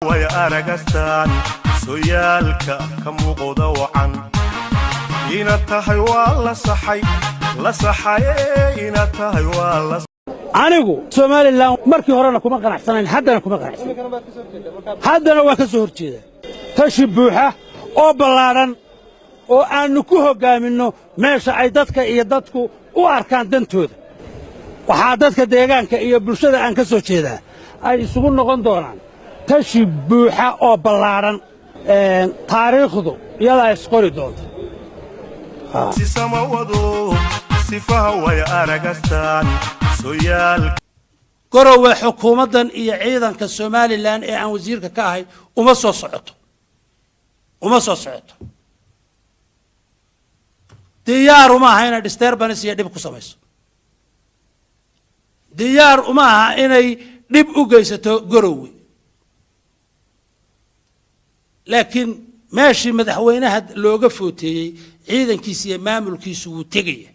ويا أرجستان سيالك كموقود وعن إن تهي والله صحي لا صحي إن تهي والله anigu Soomaaliland markii horena kuma qanacsanayn haddana kuma qanacsanayn haddana waa ka soo horjeeda tashi buuxa oo ballaaran oo aanu ku hogaamino meesha ay dadka iyo dadku u arkaan dantooda waxa dadka deegaanka iyo bulshada aan ka soo jeedaa ay isugu noqon doonaan tashi buuxa oo ballaaran taariikhdu iyada isqori doonto si samawado sifaha way aragastaan gorowe xukuumadan iyo ciidanka Soomaaliland ee aan wasiirka ka ahay uma soo socoto diyaar uma aha inay disturbance iyo dib ku samayso diyaar uma aha inay dib u geysato gorowe laakiin meeshii madaxweynaha looga footeeyay ciidankiisa iyo maamulkiisu wuu tegaya